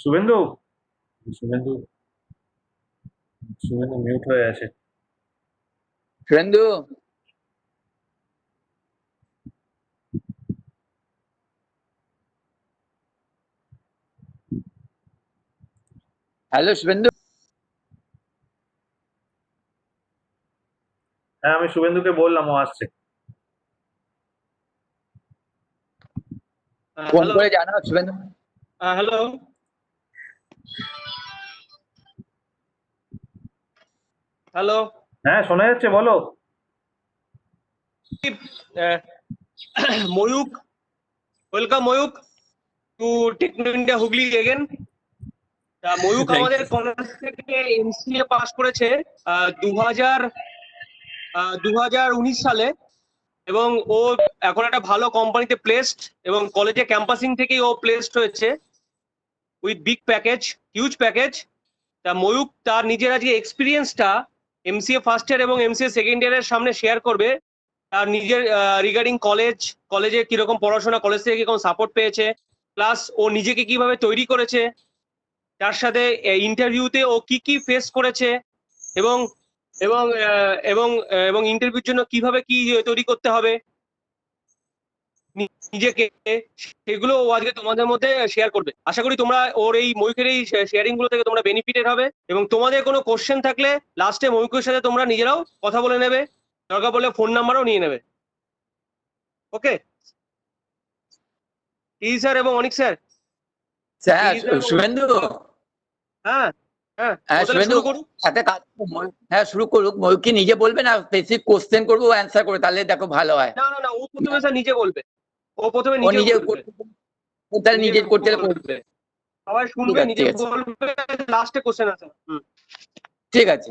Suvendu Suvendu Suvendu mute হয়ে আছে। Suvendu, hello Suvendu. হ্যাঁ, আমি শুভেন্দুকে বললাম, ও আসছে। ফোন হ্যালো করে জানাও শুভেন্দু। হ্যালো হ্যালো হ্যাঁ, শোনা যাচ্ছে, বলো। Mayukh, welcome Mayukh to Techno India Hooghly again. Mayukh আমাদের কলেজ থেকে এমসিএ পাস করেছে 2019 সালে, এবং ও এখন একটা ভালো কোম্পানিতে প্লেসড, এবং কলেজে ক্যাম্পাসিং থেকেই ও প্লেসড হয়েছে with big package, huge package. তা ময়ূক তার নিজের আজকে এক্সপিরিয়েন্সটা এমসিএ ফার্স্ট ইয়ার এবং এমসিএ সেকেন্ড ইয়ারের সামনে শেয়ার করবে। তার নিজের রিগার্ডিং কলেজে কিরকম পড়াশোনা, কলেজ থেকে কিরকম সাপোর্ট পেয়েছে, প্লাস ও নিজেকে কিভাবে তৈরি করেছে, তার সাথে ইন্টারভিউতে ও কি কি ফেস করেছে, এবং এবং এবং এবং ইন্টারভিউর জন্য কিভাবে কি তৈরি করতে হবে নিজেকে, সেগুলো ও আজকে তোমাদের মধ্যে শেয়ার করবে। আশা করি তোমরা ওর এই ময়ূকের এই শেয়ারিং গুলো থেকে তোমরা বেনিফিটেড হবে, এবং তোমাদের কোনো কোশ্চেন থাকলে লাস্টে ময়ূকের সাথে তোমরা নিজেরাও কথা বলে নেবে, দরকার পড়লে ফোন নাম্বারও নিয়ে নেবে। ওকে, টি স্যার এবং অনিক স্যার। হ্যাঁ শুভেন্দু। হ্যাঁ হ্যাঁ, হ্যাঁ ও তাহলে শুভেন্দু, শুরু করুন। সাথে কাজ হ্যাঁ শুরু করুক। ময়ূর কি নিজে বলবে না স্পেসিফিক কোশ্চেন করবো অ্যান্সার করে? তাহলে দেখো ভালো হয়। না না না, ও প্রথমে স্যার নিজে বলবে, ও প্রথমে ও নিজে নিজে বলবে, তাহলে নিজে নিজে করতে বলবে, করবে। সবাই ঠিক শুনবে, আছে, নিজে ঠিক আছে, বলবে, লাস্টে কোশ্চেন আছে। ঠিক আছে।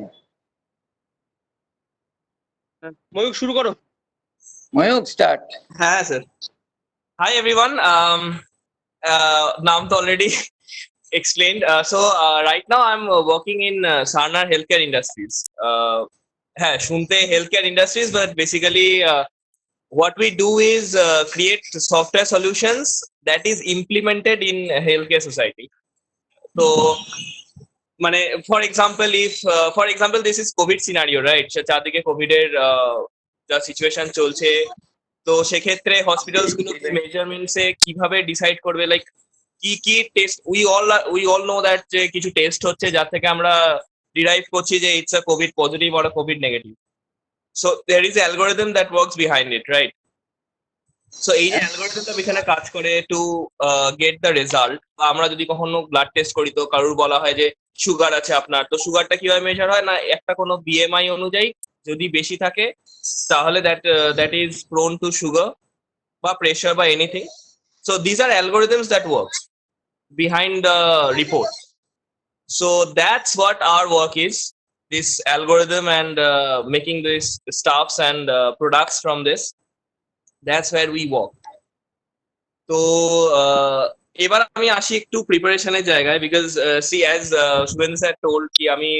ময়ূক শুরু করো। Mayukh start. Hi, sir. Hi, everyone. Naam to already explained. Right now I'm working in Sarnar Healthcare Industries. Shunte Healthcare Industries, but basically what we do is create software solutions that is implemented in healthcare society. So, for example, if this is COVID scenario, right? চারদিকে COVID এর যা situation চলছে, তো সেক্ষেত্রে hospitals গুলো measurements এ কিভাবে decide করবে, like কি কি test, we all know that যে কিছু টেস্ট হচ্ছে যার থেকে আমরা ডিরাইভ করছি যে it's a covid positive or covid negative. So there is algorithm that works behind it, right? So এই যে অ্যালগোরিদমটা এখানে কাজ করে টু গেট দ্য রেজাল্ট। আমরা যদি কখনো ব্লাড টেস্ট করি তো কারোর বলা হয় যে সুগার আছে আপনার, তো সুগারটা কিভাবে মেজার হয় না, একটা কোনো বিএমআই অনুযায়ী যদি বেশি থাকে তাহলে that is prone to sugar বা প্রেশার বা anything. So this are algorithms that works behind the report. So that's what our work is, this algorithm, and making these stuffs and products from this. That's where we work. তো এবার আমি আসি একটু প্রিপারেশনের জায়গায়, because see as Shubhendu sir told কি আমি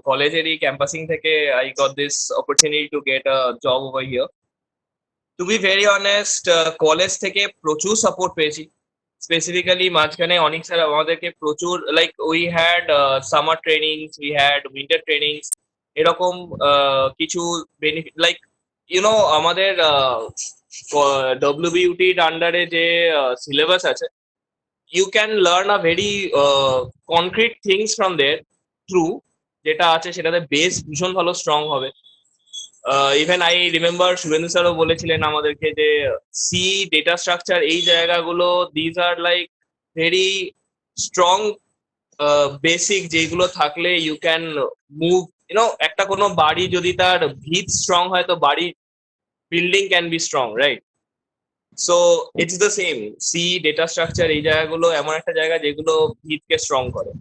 কলেজেরই ক্যাম্পাসিং থেকে I got this opportunity to get a job over here. To be very honest, college থেকে প্রচুর সাপোর্ট পেয়েছি। স্পেসিফিক্যালি মাঝখানে অনেক স্যার আমাদেরকে প্রচুর, like we had summer trainings, we had winter trainings, এরকম কিছু বেনিফিট, লাইক ইউনো আমাদের ডব্লিউবিউটির আন্ডারে যে সিলেবাস আছে, you can learn a very concrete things from there through, যেটা আছে সেটাতে বেস ভীষণ ভালো স্ট্রং হবে। ইভেন আই রিমেম্বার শুভেন্দু স্যারও বলেছিলেন আমাদেরকে যে সি ডেটা স্ট্রাকচার এই জায়গাগুলো, these are like very strong basic, যেগুলো থাকলে ইউ ক্যান মুভ, ইউনো একটা কোনো বাড়ি যদি তার ভিত স্ট্রং হয় তো বাড়ি building can be strong, right? So it's the same, see data structure এই জায়গাগুলো এমন একটা জায়গা যেগুলো ভিতকে স্ট্রং করে,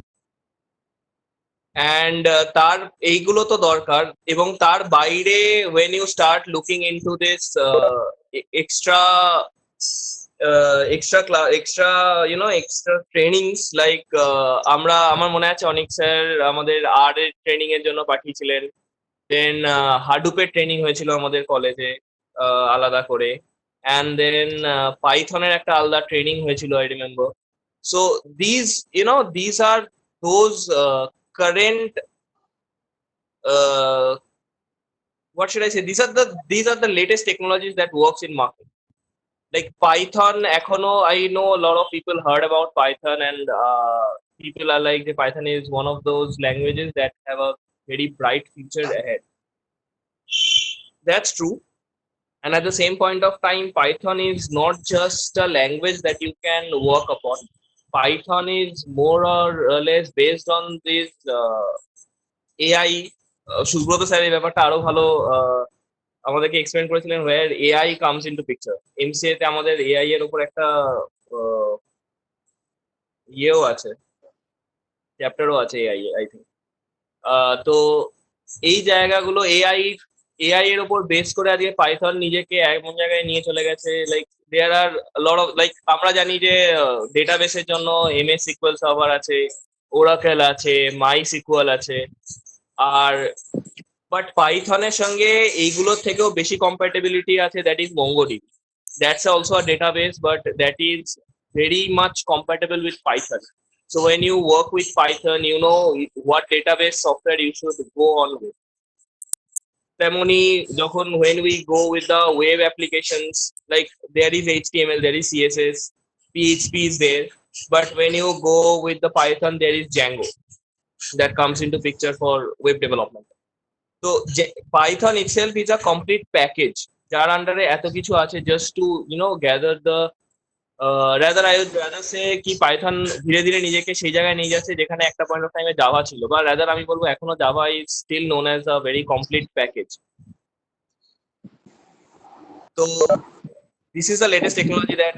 অ্যান্ড তার এইগুলো তো দরকার। এবং তার বাইরে when you start looking into this extra extra trainings, like আমার মনে আছে অনেক স্যার আমাদের এর ট্রেনিং এর জন্য পাঠিয়েছিলেন, দেন হাডুপের ট্রেনিং হয়েছিল আমাদের কলেজে, আলাদা করে, and then পাইথনের একটা আলাদা ট্রেনিং হয়েছিল, I remember. So these are those current, what should I say, these are the latest technologies that works in market. Like Python, echono, I know a lot of people heard about Python, and people are like, the Python is one of those languages that have a very bright future ahead. That's true. And at the same point of time, Python is not just a language that you can work upon. Python is more or less based on this AI. Subrata sir এই ব্যাপারটা আরো ভালো আমাদেরকে explain করেছিলেন, where AI comes into picture. MCA তে আমাদের AI এর উপর একটা ইয়েও আছে, চ্যাপ্টারও আছে AI, আই থিঙ্ক। তো এই জায়গাগুলো এআই এর উপর বেস করে আজকে পাইথন নিজেকে এমন জায়গায় নিয়ে চলে গেছে। Like there are lot of, like আমরা জানি যে ডেটাবেসের জন্য MS SQL সার্ভার আছে, ওরাকেল আছে, মাই সিকুয়াল আছে, আর বাট পাইথনের সঙ্গে এইগুলোর থেকেও বেশি কম্প্যাটিবিলিটি আছে, that is MongoDB. That's also a database, but that is very much compatible with Python. So when you work with Python, you know what database software you should go on with. তেমনি যখন when we go with the web applications, like there is HTML, there is CSS, PHP is there, but when you go with the Python, there is Django that comes into picture for web development. So Python itself is a complete package যার আন্ডারে এত কিছু আছে, just to gather the rather I would rather say কি Python ধীরে ধীরে নিজেকে সেই জায়গায় নিয়ে যাচ্ছে যেখানে একটা পয়েন্ট অফ টাইমে জাভা ছিল, বা রাদার আমি বলবো এখনো Java is still known as a very complete package. তো this is the latest technology that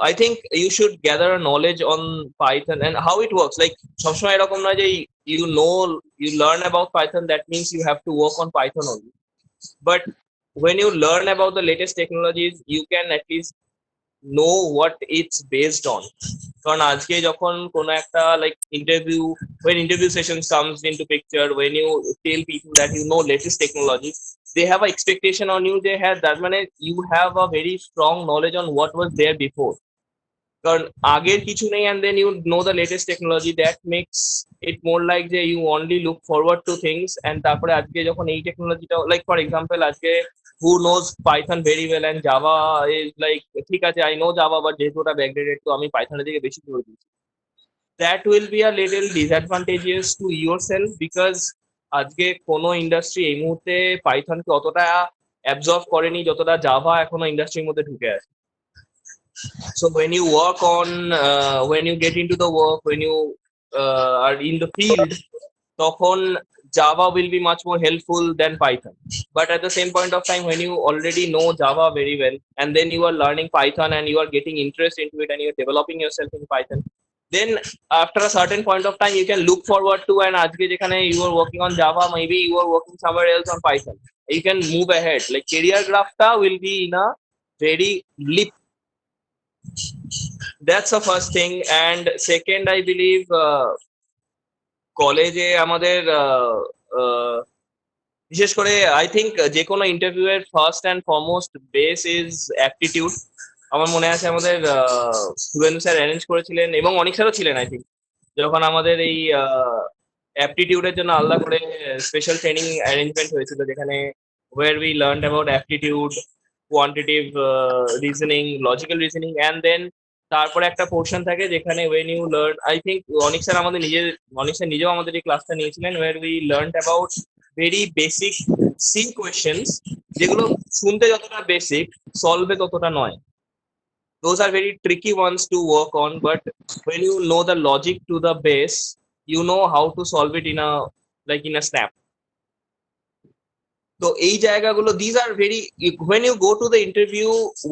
I think you should gather a knowledge on Python and how it works. Like সবসময় এরকম নয় যে you learn about Python, that means you have to work on Python only. But when you learn about the latest technologies, you can at least know what it's based on. কারণ আজকে যখন কোনো একটা like when interview sessions comes into picture, when you tell people that you know latest technology, they have an expectation on you, they have that মানে you have a very strong knowledge on what was there before. কারণ আগের কিছু নেই and then you know the latest technology, that makes it more like যে you only look forward to things, and তারপরে আজকে যখন এই টেকনোলজিটা, like for example আজকে who knows Python very well and Java is like, ঠিক আছে I know Java, but যেহেতু ওটা ব্যাকডেটেড তো আমি পাইথনের দিকে বেশি জোর দিচ্ছি, that will be a little disadvantageous to yourself, because আজকে কোনো ইন্ডাস্ট্রি এই মুহূর্তে পাইথনকে অতটা অ্যাবজর্ব করেনি যতটা জাভা এখনো ইন্ডাস্ট্রির মধ্যে ঢুকে আছে। So when you work on when you get into the work, when you are in the field, তখন Java will be much more helpful than Python. But at the same point of time, when you already know Java very well and then you are learning Python and you are getting interest into it and you are developing yourself in Python, then after a certain point of time you can look forward to, and আজকে যেখানে you are working on Java, maybe you are working somewhere else on Python, you can move ahead. Like career graph will be in a very leap. That's the first thing. And second, I believe কলেজে আমাদের বিশেষ করে I think যে কোনো interview এর first and foremost base is aptitude. আমার মনে আছে আমাদের শুভেন্দু স্যার অ্যারেঞ্জ করেছিলেন এবং অনেক স্যারও ছিলেন আই থিঙ্ক, যখন আমাদের এই অ্যাপটিটিউডের জন্য আলাদা করে স্পেশাল ট্রেনিং অ্যারেঞ্জমেন্ট হয়েছিল, যেখানে where we learned about aptitude, quantitative reasoning, logical reasoning, and then তারপরে একটা পোর্শন থাকে যেখানে when you learn, I think অনেক স্যার নিজেও আমাদের এই ক্লাসটা নিয়েছিলেন, where we learned about very basic C questions, যেগুলো শুনতে যতটা বেসিক সলভে ততটা নয়। Those are very tricky ones to work on, but when you know the logic to the base, you know how to solve it in a snap. So এই জায়গাগুলো, these are very, when you go to the interview,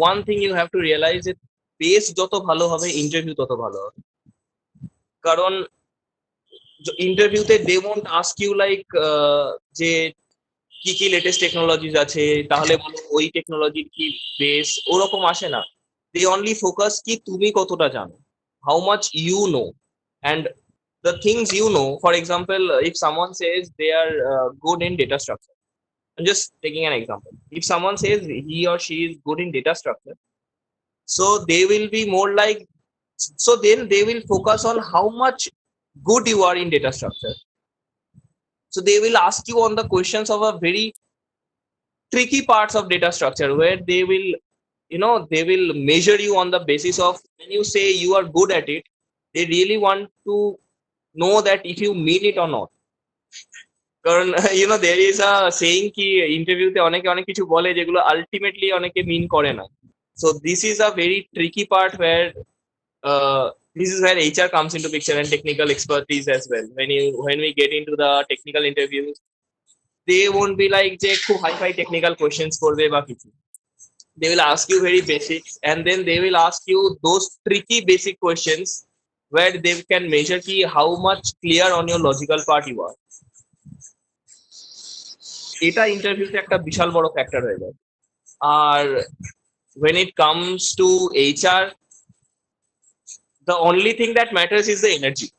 one thing you have to realize is base যত ভালো হবে interview তত ভালো হবে। কারণ ইন্টারভিউতে they won't ask you like যে কি কি লেটেস্ট টেকনোলজিস আছে, তাহলে বলো ওই টেকনোলজির কি বেস, ওরকম আসে না। দে অনলি ফোকাস কি তুমি কতটা জানো, how much you know, and the things you know. For example, if someone says they are good in data structure, I'm just taking an example. If someone says he or she is good in data structure, so they will be more like, so then they will focus on how much good you are in data structure. So they will ask you on the questions of a very tricky parts of data structure, where they will, they will measure you on the basis of, when you say you are good at it, they really want to know that if you mean it or not. কারণ there is a saying কি ইন্টারভিউতে অনেকে অনেক কিছু বলে যেগুলো ultimately অনেকে মিন করে না. So this is a very tricky part where uh, this is where HR comes into picture and technical expertise as well. When we get into the technical interviews, they won't be like যে খুব hi fi technical questions করবে বা কিছু. They will ask you very basics, and then they will ask you those tricky basic questions where they can measure ki how much clear on your logical part you are. এটা ইন্টারভিউতে একটা বিশাল বড় factor হয়ে যায়. আর when it comes to HR, the only thing that matters is the energy.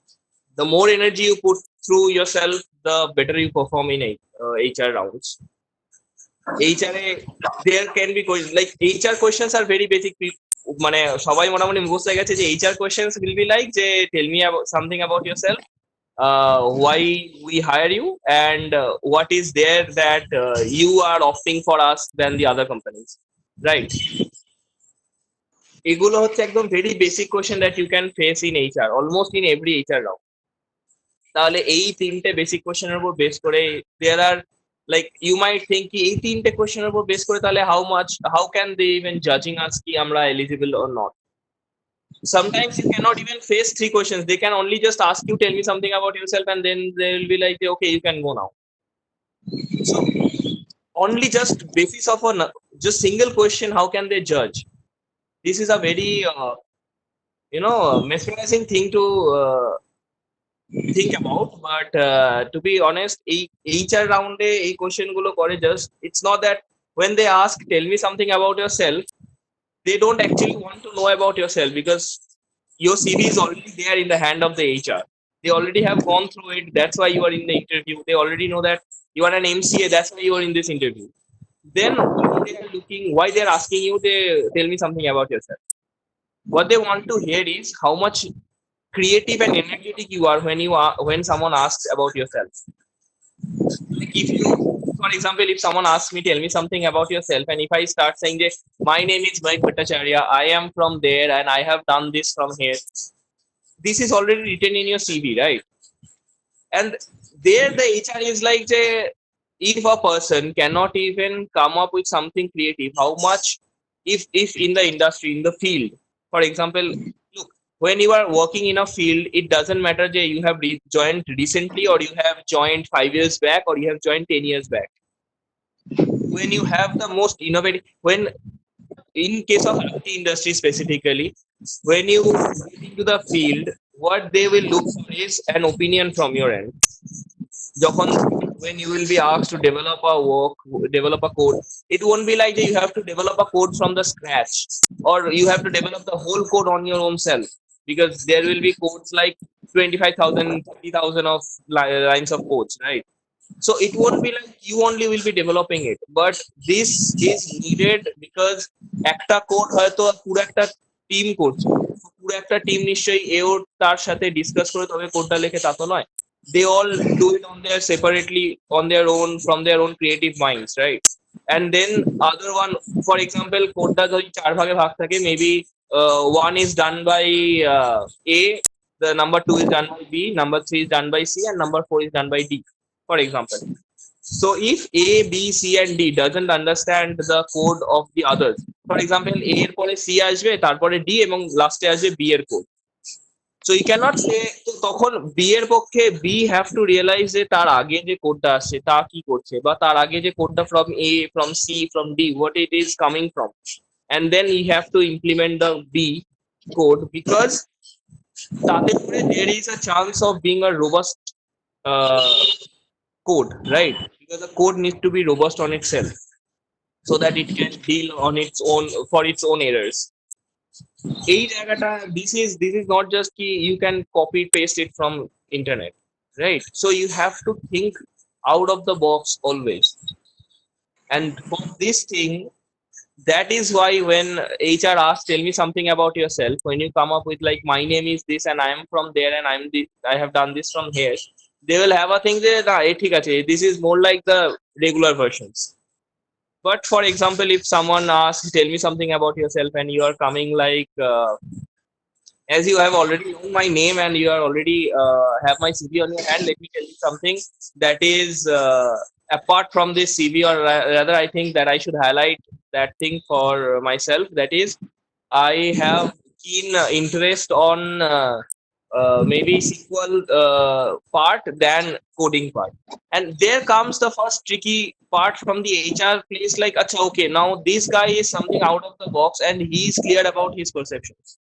The more energy you put through yourself, the better you perform in HR rounds. HR there can be like HR questions are very basic. মানে সবাই মোটামুটি মুখস্থ হয়ে গেছে যে HR questions will be like যে tell me about something about yourself, why we hire you, and what is there that you are opting for us than the other companies, right? এগুলো হচ্ছে একদম very basic question that you can face in HR, almost in every HR round. তাহলে এই তিনটে basic কোশ্চেনের উপর base করে there are, like you might think কি এই তিনটে কোশ্চেনের উপর বেস করে তাহলে how can they even judging us কি আমরা eligible or not. Sometimes you cannot even face three questions. They can only just ask you, tell me something about yourself, and then they will be like, okay, you can go now. So only just basis of a just single question, how can they judge? This is a very mesmerizing thing to think about, but to be honest, এই HR রাউন্ডে এই question গুলো করে just, it's not that when they ask tell me something about yourself, they don't actually want to know about yourself, because your CV is already there in the hand of the HR. They already have gone through it. That's why you are in the interview. They already know that you are an MCA. That's why you are in this interview. Then they are looking, why they are asking you, they tell me something about yourself. What they want to hear is how much creative and energetic you are when someone asks about yourself. Like if you, for example, if someone asks me, tell me something about yourself, and if I start saying that my name is Mike Bhattacharya, I am from there and I have done this from here, this is already written in your CV, right? And there the HR is like, if a person cannot even come up with something creative, how much if in the industry, in the field, for example, look, when you are working in a field, it doesn't matter that you have joined recently or you have joined 5 years back or you have joined 10 years back. When you have the most innovative, when in case of IT industry specifically, when you get into the field, what they will look for is an opinion from your end. When you will be asked to develop a code, it won't be like that you have to develop a code from the scratch, or you have to develop the whole code on your own self, because there will be codes like 25,000, 30,000 of lines of codes, right? So it won't be like you only will be developing it, but this is needed because একটা code হয়তো পুরো একটা team করছে, পুরো একটা team নিশ্চয়ই এও তার সাথে ডিসকাস করে তবে কোডটা লেখে, তা তো নয়. They all do it on their separately, on their own, from their own creative minds, right? And then other one, for example, কোডটা যদি চার ভাগে ভাগ থাকে, maybe one is done by A, the number 2 is done by B, number 3 is done by C, and number 4 is done by D, for example. So if A, B, C and D doesn't understand the code of the others, for example, A এর পরে C আসবে, তারপরে D এবং লাস্টে আসবে B এর code. So you cannot say, তো তখন B এর পক্ষে B have to realize যে তার আগে যে কোডটা আসছে তা কি করছে, বা তার আগে যে কোডটা from A, from C, from D, what it is coming from, and then he have to implement the B code, because তাতে করে there is a chance of being a robust code, right? Because the code needs to be robust on itself so that it can deal on its own for its own errors. এই জায়গাটা, this is not just ki you can copy paste it from internet, right? So you have to think out of the box always. And for this thing, that is why when HR asks, tell me something about yourself, when you come up with like, my name is this and I am from there and I have done this from here, they will have a thing that, "Ah, thik ache, this is more like the regular versions." But for example, if someone asks, tell me something about yourself, and you are coming like, as you have already known my name and you are already have my CV on your hand, let me tell you something that is apart from this CV, or rather, I think that I should highlight that thing for myself. That is, I have keen interest on maybe SQL part than coding part. And there comes the first tricky part from the HR place. Like, acha, okay, now this guy is something out of the box and he is clear about his perceptions.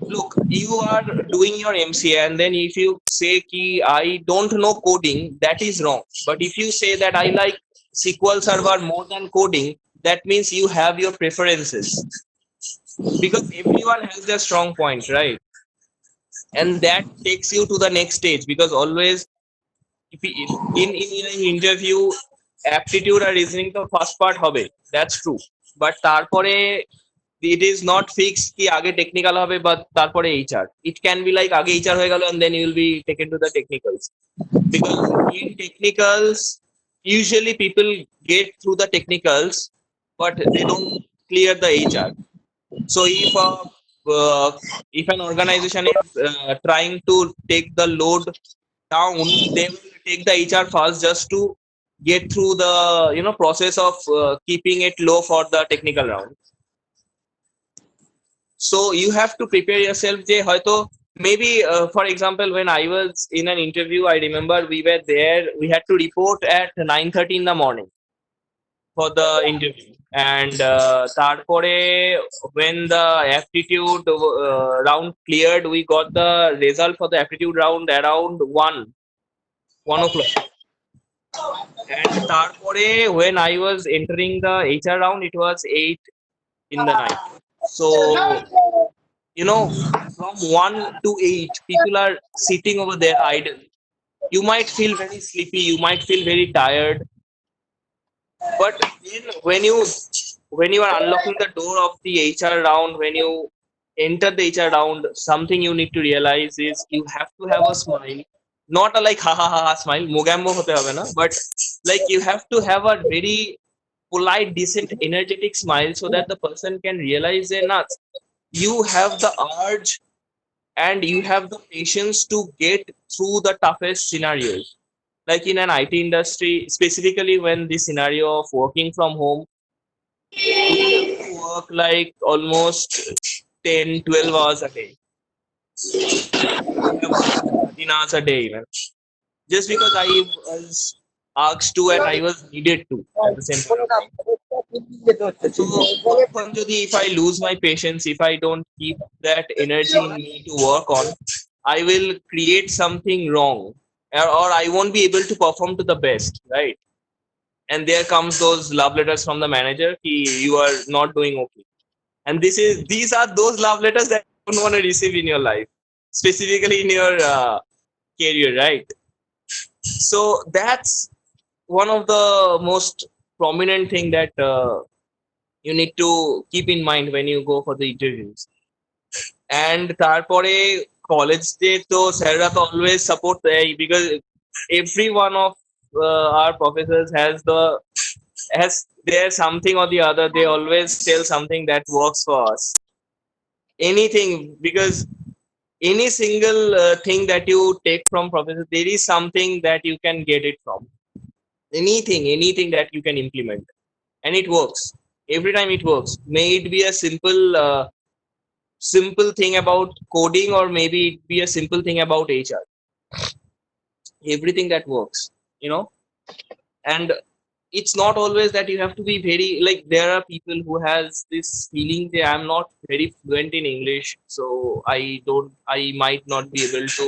Look, you are doing your MCA, and then if you say ki I don't know coding, that is wrong. But if you say that I like SQL Server more than coding, that means you have your preferences, because everyone has their strong point, right? And that takes you to the next stage, because always if in an interview, aptitude or reasoning the first part hobe, that's true. But tarpore it is not fixed ki aage technical hobe but tarpore HR. It can be like aage HR hoye gelo and then you will be taken to the technicals, because in technicals usually people get through the technicals but they don't clear the HR. So if an organization is trying to take the load down, they will take the HR first just to get through the process of keeping it low for the technical round. So you have to prepare yourself. Je hoyto maybe for example, when I was in an interview, I remember we were there. We had to report at 9:30 in the morning for the interview, and tarpore when the aptitude round cleared, we got the result for the aptitude round around 1 o'clock. And tarpore when I was entering the HR round, it was 8 in the night. So from 1 to 8 people are sitting over there idle. You might feel very sleepy, you might feel very tired, but then when you are unlocking the door of the HR round, when you enter the HR round, something you need to realize is you have to have a smile. Not a like ha ha ha ha smile, mogambo hote hobe na, but like you have to have a very polite, decent, energetic smile, so that the person can realize that you have the urge and you have the patience to get through the toughest scenarios. Like in an IT industry, specifically when the scenario of working from home, we have to work like almost 10, 12 hours a day. We have 13 hours a day, even. Just because I was asked to and I was needed to at the same point of time. So if I lose my patience, if I don't keep that energy in me to work on, I will create something wrong, or I won't be able to perform to the best, right? And there comes those love letters from the manager, you are not doing okay. And these are those love letters that you don't want to receive in your life, specifically in your career, right? So that's one of the most prominent thing that you need to keep in mind when you go for the interviews. And তারপরে college day তো স্যাররা তো always support দেয়, because every one of our professors has their something or the other. They always tell something that works for us. Anything, because any single thing that you take from professor, there is something that you can get it from. Anything that you can implement, and it works every time. It works. May it be a simple thing about coding, or maybe it be a simple thing about HR. Everything that works, and it's not always that you have to be very, like, there are people who has this feeling that I'm not very fluent in English, so I might not be able to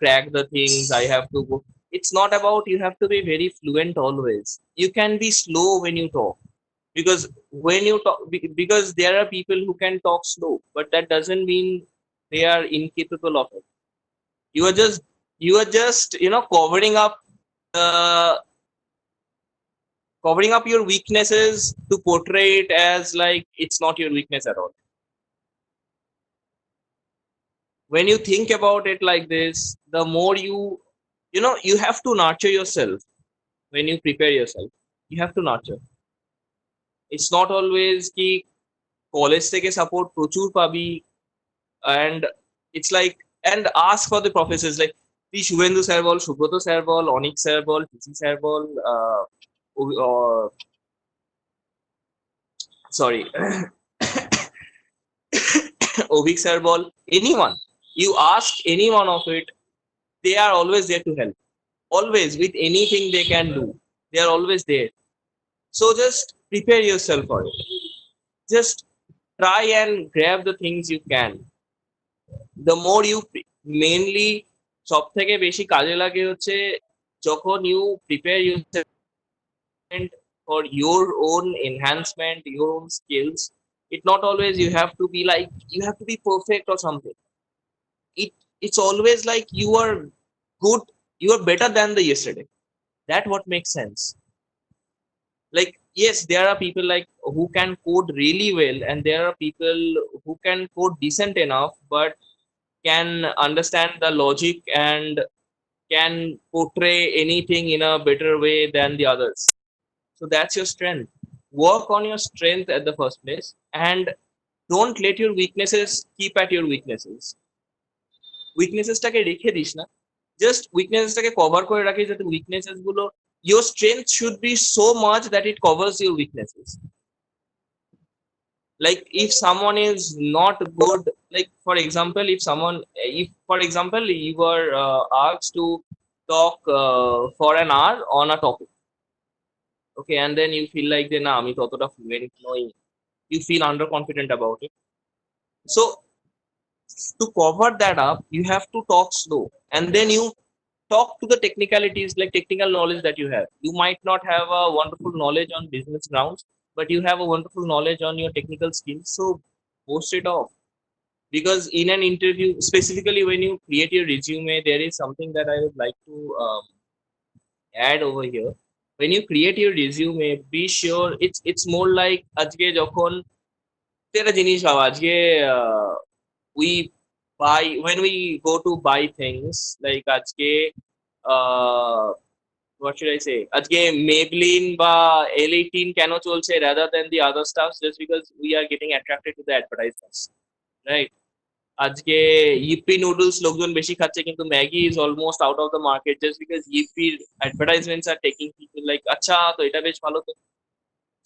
crack the things. I have to go. It's not about you have to be very fluent always. You can be slow when you talk, because when you talk, because there are people who can talk slow, but that doesn't mean they are incapable of it. You are just covering up covering up your weaknesses to portray it as like it's not your weakness at all. When you think about it like this, the more you know, you have to nurture yourself. When you prepare yourself, you have to nurture. It's not always ki college থেকে support প্রচুর পাবি, and it's like, and ask for the professors like তুই Shubhendu sir বল, Subrata sir বল, Anik sir বল, TC sir বল, sorry Avik sir বল, anyone, you ask any one of it, they are always there to help. Always, with anything they can do, they are always there. So just prepare yourself for it. Just try and grab the things you can. The more you mainly সব থেকে বেশি কাজে লাগে হচ্ছে যখন you prepare yourself for your own enhancement, your own skills. It not always you have to be like you have to be perfect or something. It's always like you are good, you are better than the yesterday. That what makes sense. Like yes, there are people like who can code really well, and there are people who can code decent enough but can understand the logic and can portray anything in a better way than the others. So that's your strength. Work on your strength at the first place, and don't let your weaknesses keep at your weaknesses. Weaknesses-টাকে রেখে this না, just weaknesses-টাকে cover করে রাখিস, যাতে weaknesses গুলো, your strength should be so much that it covers your weaknesses. Like if someone is not good, like for example, if for example you were asked to talk for an hour on a topic, okay, and then you feel like na ami totota fluent noi, you feel underconfident about it. So to cover that up, you have to talk slow, and then you talk to the technicalities, like technical knowledge that you have. You might not have a wonderful knowledge on business grounds, but you have a wonderful knowledge on your technical skills, so post it off. Because in an interview, specifically when you create your resume, there is something that I would like to add over here. When you create your resume, be sure it's more like আজকে যখন একটা জিনিস ভাব, আজকে we buy, when we go to buy things, like আজকে what should I say, আজকে Maybelline বা L18 কেন চলছে rather than the other stuff, just because we are getting attracted to the advertisements, right? আজকে ইপি নুডলস লোকজন বেশি খাচ্ছে, কিন্তু Maggi is almost out of the market, just because ইপির advertisements are taking people like আচ্ছা তো এটা বেশ ভালো তো.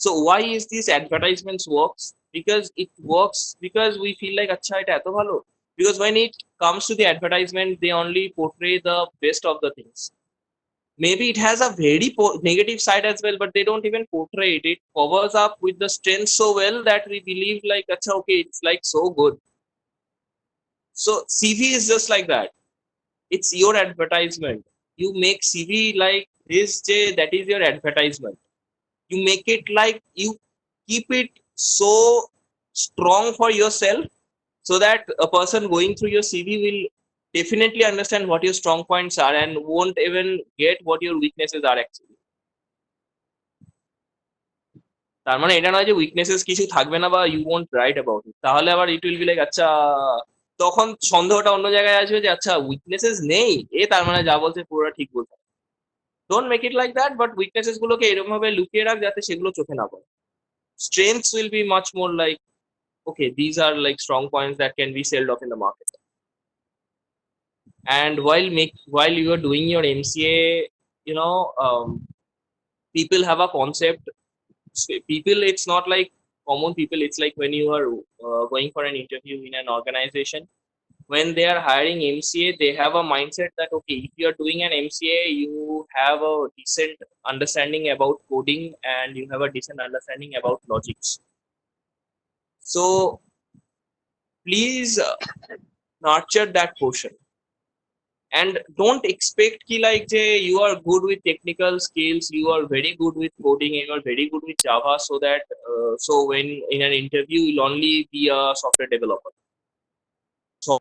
So why is this advertisements works? Because it works because we feel like acha eta eto bhalo. Because when it comes to the advertisement, they only portray the best of the things. Maybe it has a very negative side as well, but they don't even portray it. It covers up with the strength so well that we believe like acha okay, it's like so good. So CV is just like that. It's your advertisement. You make CV like this, that is your advertisement. You make it like you keep it so strong for yourself, so that a person going through your CV will definitely understand what your strong points are and won't even get what your weaknesses are actually. তার মানে এটা নয় যে weaknesses কিছু থাকবে না বা you won't write about it, তাহলে আবার ইট উইল বি লাইক আচ্ছা, তখন সন্দেহটা অন্য জায়গায় আসবে যে আচ্ছা উইকনেসেস নেই এ, তার মানে যা বলছে পুরোটা ঠিক বলছে। Don't make it like that, but weaknesses গুলোকে এরকম ভাবে লুকিয়ে রাখ যাতে সেগুলো চোখে না পড়ে। Strengths will be much more like, okay, these are like strong points that can be sold off in the market. And while you are doing your MCA, you know, people have a concept. People, it's not like common people. It's like when you are going for an interview in an organization, when they are hiring MCA, they have a mindset that okay, if you are doing an MCA, you have a decent understanding about coding and you have a decent understanding about logics. So please nurture that portion, and don't expect ki like je you are good with technical skills, you are very good with coding, you are very good with Java, so that so when in an interview you'll only be a software developer. So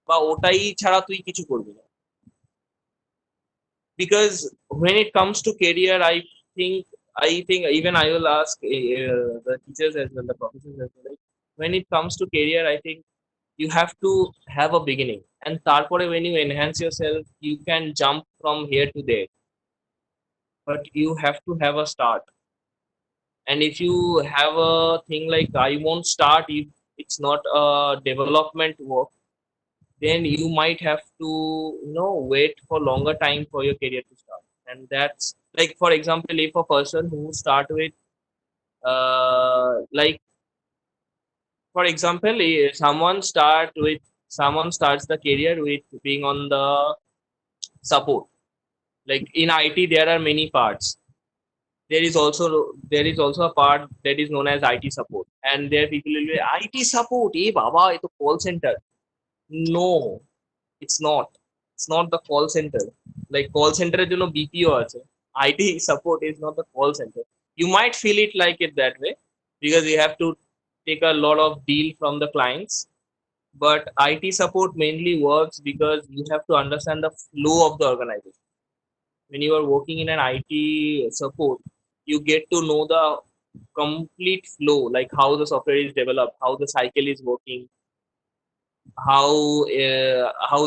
বা ওটাই ছাড়া তুই কিছু করবি না। Because when it comes to career, I think even I will ask the teachers as well, the professors as well, like, when it comes to career, I think you have to have a beginning, and tarpore when you enhance yourself you can jump from here to there, but you have to have a start. And if you have a thing like I won't start if it's not a development work, then you might have to wait for longer time for your career to start. And that's like, for example, if a person who start with like, for example, someone starts the career with being on the support. Like in IT there are many parts. There is also a part that is known as IT support, and there people will be IT support, baba it's a call center. No, it's not. It's not the call center. Like call center এর জন্য BPO আছে. IT support is not the call center. You might feel it like it that way because you have to take a lot of deal from the clients. But IT support mainly works because you have to understand the flow of the organization. When you are working in an IT support, you get to know the complete flow, like how the software is developed, how the cycle is working, how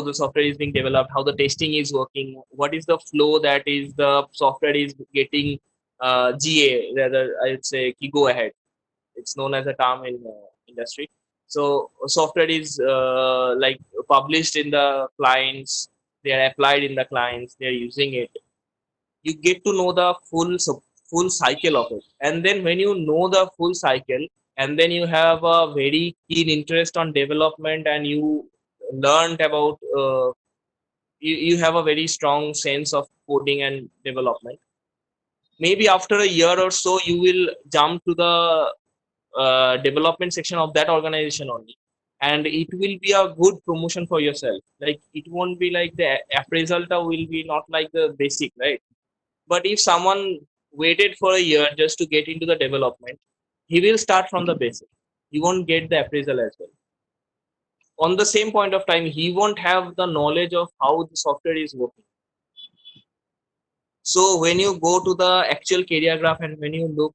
the software is being developed, how the testing is working, what is the flow that is the software is getting GA, rather I would say ki go ahead. It's known as a term in industry. So software is like published in the clients, they are applied in the clients, they are using it. You get to know the full cycle of it, and then when you know the full cycle, and then you have a very keen interest on development, and you learned about you have a very strong sense of coding and development. Maybe after a year or so you will jump to the development section of that organization only, and it will be a good promotion for yourself. Like it won't be like the appraisal will be not like the basic, right? But if someone waited for a year just to get into the development, he will start from the basic. He won't get the appraisal as well. On the same point of time, he won't have the knowledge of how the software is working. So when you go to the actual career graph and when you look,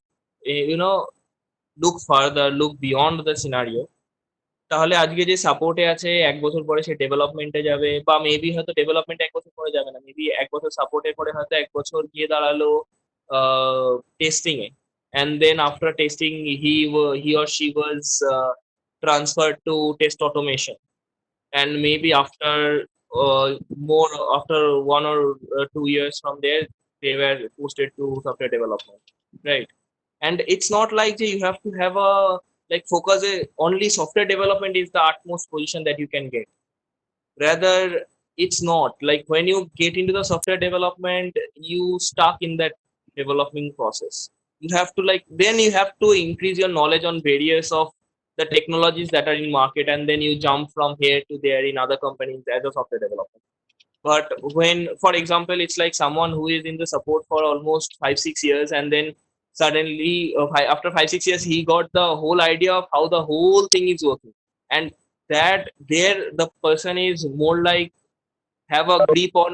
look further, look beyond the scenario, তাহলে আজকে যে সাপোর্টে আছে 1 বছর পরে সে ডেভেলপমেন্টে যাবে, বা maybe হয়তো ডেভেলপমেন্ট 1 বছর পরে যাবে না, মেবি 1 বছর সাপোর্টের পরে হয়তো 1 বছর গিয়ে দাঁড়ালো testing A, and then after testing he or she was transferred to test automation, and maybe after more after 1 or 2 years from there they were posted to software development, right? And it's not like you have to have a like focus only software development is the utmost position that you can get. Rather, it's not like when you get into the software development you stuck in that developing process. You have to then you have to increase your knowledge on various of the technologies that are in market, and then you jump from here to there in other companies as a software developer. But when, for example, it's like someone who is in the support for almost 5-6 years, and then suddenly after 5-6 years he got the whole idea of how the whole thing is working, and that there the person is more like have a grip on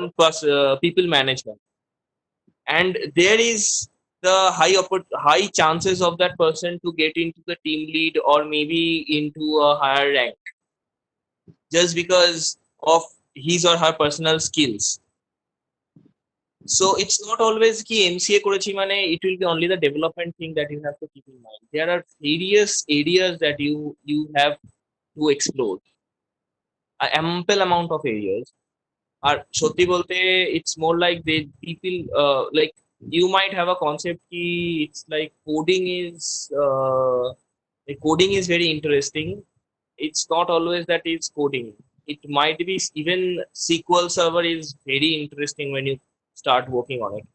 people management, and there is the high chances of that person to get into the team lead or maybe into a higher rank just because of his or her personal skills. So it's not always ki MCA করেছি মানে it will be only the development thing that you have to keep in mind. There are various areas that you have to explore, an ample amount of areas. আর সত্যি বলতে it's more like they people like you might have a concept ki it's like coding is very interesting. It's not always that it's coding. It might be even SQL Server is very interesting when you start working on it,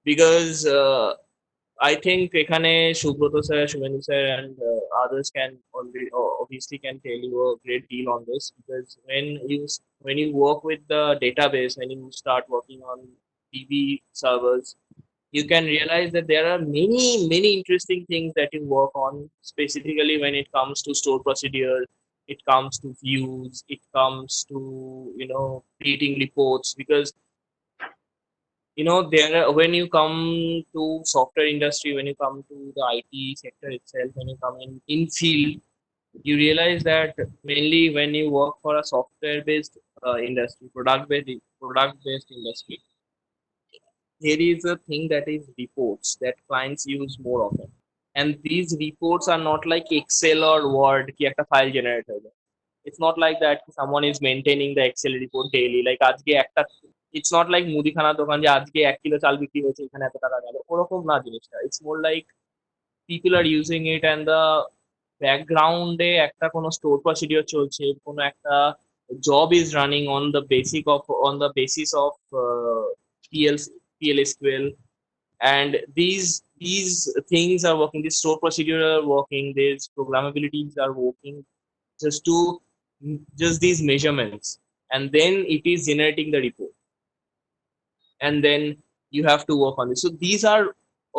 because I think ekhane Subroto sir, Shubhendu sir, and others can already obviously can tell you a great deal on this, because when you work with the database, when you start working on DB servers, you can realize that there are many interesting things that you work on, specifically when it comes to store procedure, it comes to views, it comes to, creating reports. Because when you come to software industry, when you come to the IT sector itself, when you come in field, you realize that mainly when you work for a software based industry, product based industry, there is a thing that is reports that clients use more often. And these reports are not like Excel or Word ki ekta file generate hoye jaye. It's not like that someone is maintaining the Excel report daily, like আজকে একটা, it's not like মুদিখানা দোকান যে আজকে 1 kilo চাল বিক্রি হয়েছে এখানে এত টাকা গেল, ওরকম না জিনিসটা। it's more like people are using it and the ব্যাকগ্রাউন্ডে একটা কোনো স্টোর প্রসিডিওর চলছে, কোনো একটা job is running on the basis of PLSQL, and these things are working, these store procedure are working, these programmabilities are working just to just these measurements, and then it is generating the report, and then you have to work on this. So these are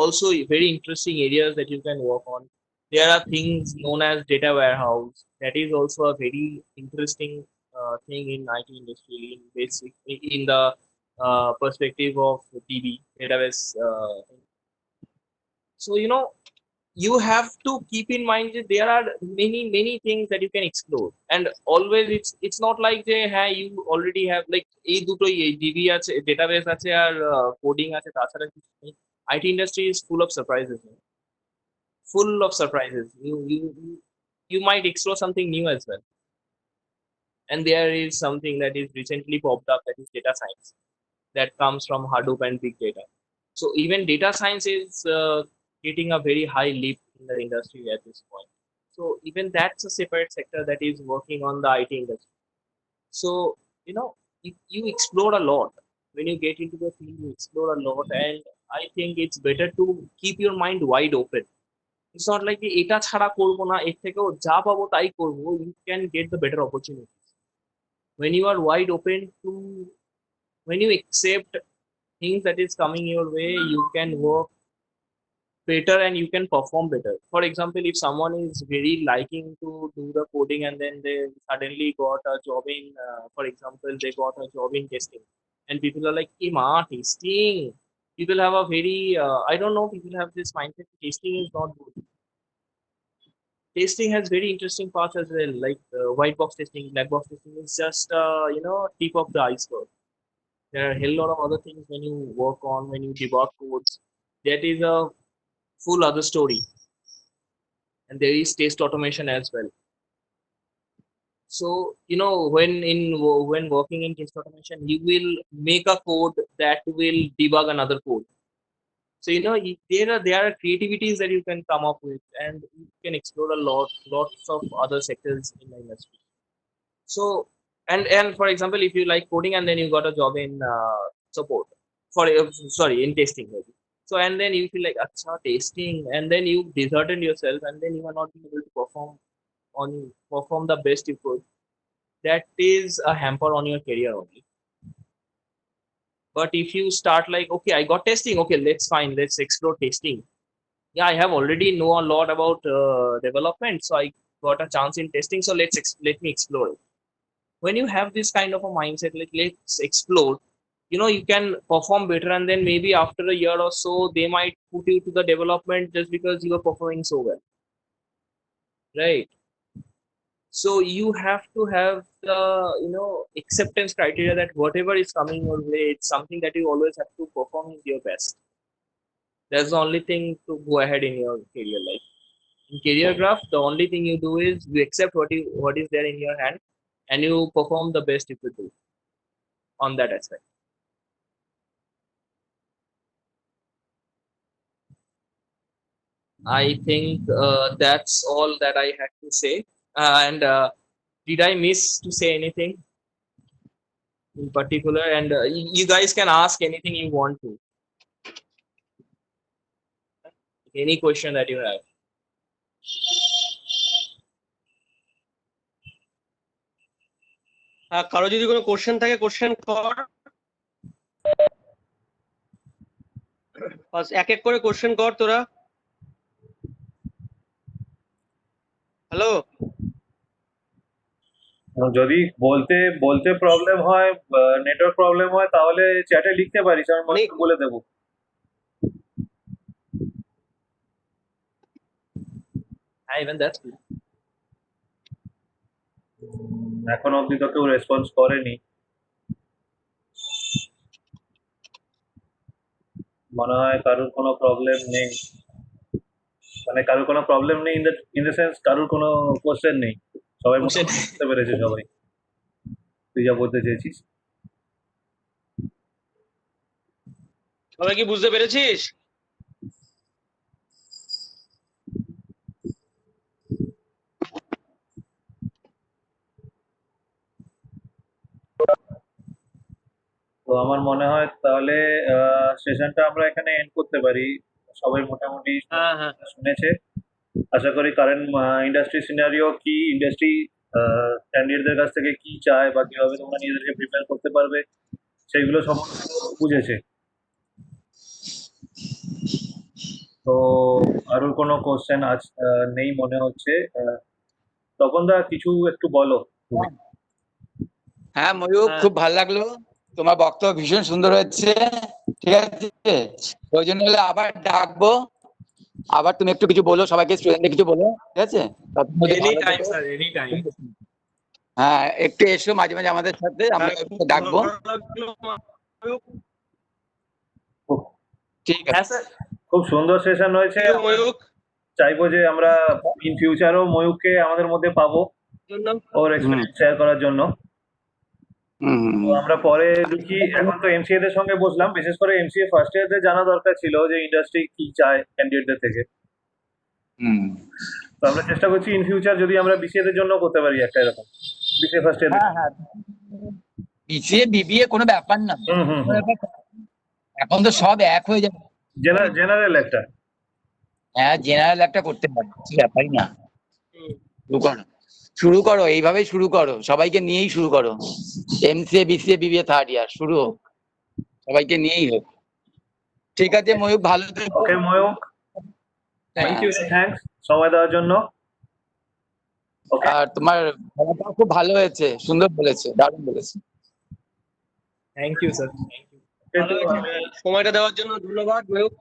also very interesting areas that you can work on. There are things known as data warehouse, that is also a very interesting thing in IT industry, in the perspective of DB database. So you have to keep in mind that there are many things that you can explore, and always it's not like hey you already have like এই দুটোই DB আছে, database আছে আর coding আছে, তাছাড়া কিছু নেই। IT industry is full of surprises, you might explore something new as well. And there is something that is recently popped up, that is data science, that comes from Hadoop and big data. So even data science is getting a very high leap in the industry at this point. So even that's a separate sector that is working on the IT industry. So you explore a lot when you get into the field, you explore a lot, and I think it's better to keep your mind wide open. It's not like এটা ছাড়া করবো না, এর থেকেও যা পাবো তাই করবো, you can get the better opportunities when you are wide open to, when you accept things that is coming your way, you can work better and you can perform better. For example, if someone is very liking to do the coding and then they suddenly got a job in, for example, they got a job in testing, and people are like, "Hey, ma, testing." People have a very, I don't know, people have this mindset testing is not good. Testing has very interesting parts as well, like white box testing, black box testing is just tip of the iceberg. There are a hell lot of other things when you work on, when you debug codes. That is a full other story. And there is test automation as well. So when working in test automation, you will make a code that will debug another code. So there are creativities that you can come up with, and you can explore lots of other sectors in the industry. So and for example, if you like coding and then you got a job in support, in testing maybe. So and then you feel like acha testing, and then you disheartened yourself, and then you are not being able to perform the best you could. That is a hamper on your career only. But if you start like, okay, I got testing, okay, let's explore testing. Yeah, I have already know a lot about development, so I got a chance in testing, so let me explore it. When you have this kind of a mindset, like let's explore, you can perform better, and then maybe after a year or so they might put you to the development just because you are performing so well, right? So you have to have the acceptance criteria that whatever is coming your way, it's something that you always have to perform your best. That's the only thing to go ahead in your career life. In career graph, the only thing you do is you accept what is there in your hand, and you perform the best you could do on that aspect. I think that's all that I had to say. And did I miss to say anything in particular? And you guys can ask anything you want to. Any question that you have. কারো যদি কোনো question থাকে question কর, এক এক করে question কর তোরা। হ্যালো যদি বলতে বলতে প্রবলেম হয়, নেটওয়ার্ক প্রবলেম হয়, তাহলে চ্যাটে লিখতে পারিস, আমি মনিকে বলে দেবো। Even that's good. এখন অব্দি তো কেউ রেসপন্স করেনি, মনে হয় কারোর কোনো প্রবলেম নেই, মানে কারোর কোনো প্রবলেম নেই ইন দ্য সেন্স কারোর কোনো কোশ্চেন নেই, সবাই Question. মোটামুটি বুঝতে পেরেছে সবাই তুই যা বলতে চেয়েছিস। সবাই কি বুঝতে পেরেছিস? তো আমার মনে হয় তাহলে সেশনটা আমরা এখানে এন্ড করতে পারি, সবাই মোটামুটি হ্যাঁ হ্যাঁ শুনেছে। আশা করি কারেন্ট ইন্ডাস্ট্রি সিনারিও কি, ইন্ডাস্ট্রি ক্যান্ডিডেটদের কাছ থেকে কি চায় বা কিভাবে তোমরা নিজেদেরকে প্রিপেয়ার করতে পারবে সেইগুলো সমস্ত বুঝেছে। তো আরো কোনো কোশ্চেন আজ নেই মনে হচ্ছে। তপন দা কিছু একটু বলো। হ্যাঁ ময়ূক, হ্যাঁ। খুব ভালো লাগলো, তোমার বক্তব্য ভীষণ সুন্দর হচ্ছে। ঠিক আছে, ওই জন্য হলে আবার ডাকবো, আবার তুমি একটু কিছু বলো, সবাইকে স্টুডেন্টদের কিছু বলো, ঠিক আছে? ততক্ষণ ভালো Anytime, থেকো। sir. Anytime. হ্যাঁ, একটু এসো মাঝে মাঝে আমাদের সাথে, আমরা একটু ডাকবো। ঠিক আছে, Yes, sir. খুব সুন্দর সেশন হয়েছে, ময়ূক চাইবো যে আমরা ইন ফিউচারও ময়ূককে আমাদের মধ্যে পাবো জন্য ওর এক্সপিরিয়েন্স শেয়ার করার জন্য। তো আমরা পরে দেখি, এখন তো এমসিএ দের সঙ্গে বসলাম, বিশেষ করে এমসিএ ফার্স্ট ইয়ারদের জানা দরকার ছিল যে ইন্ডাস্ট্রি কি চায় ক্যান্ডিডেটদের থেকে। তো আমরা চেষ্টা করছি ইন ফিউচার যদি আমরা বিসিএ দের জন্য করতে পারি একটা এরকম বিসিএ ফার্স্ট ইয়ার। হ্যাঁ হ্যাঁ, বিসিএ বিবিএ কোনো ব্যাপার না, হুম হুম এখন তো সব এক হয়ে যাবে। জেনারেল একটা। হ্যাঁ, জেনারেল একটা করতে পারি, কিছু ব্যাপারই না। শুরু করো এইভাবেই শুরু করো, সবাইকে নিয়েই শুরু করো। MCA BCA BBA third year শুরু হোক, সবাইকে নিয়েই হোক। ঠিক আছে ময়ূক, ভালো থেকো। ওকে ময়ূক, থ্যাংক ইউ, থ্যাঙ্কস সময় দেওয়ার জন্য। ওকে, আর তোমার গলাটাও খুব ভালো হয়েছে, সুন্দর বলেছে, দারুণ বলেছে। Thank you, sir. Thank you. সময়টা দেওয়ার জন্য ধন্যবাদ ময়ূক।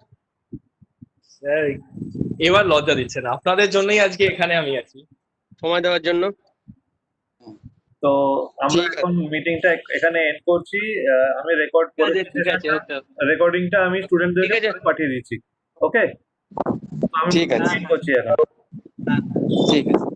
Sir, এবার লজ্জা দিচ্ছেন, আপনাদের জন্যই আজকে এখানে আমি আছি। সময় দেওয়ার জন্য। তো আমরা ঠিক আছে। এখন মিটিংটা এখানে এন্ড করছি। আমি রেকর্ড করে ঠিক আছে, ওকে। রেকর্ডিংটা আমি স্টুডেন্টদেরকে ঠিক আছে। পাঠিয়ে দিচ্ছি। ওকে, আমি ঠিক আছে। এন্ড করছি এখন। ঠিক আছে।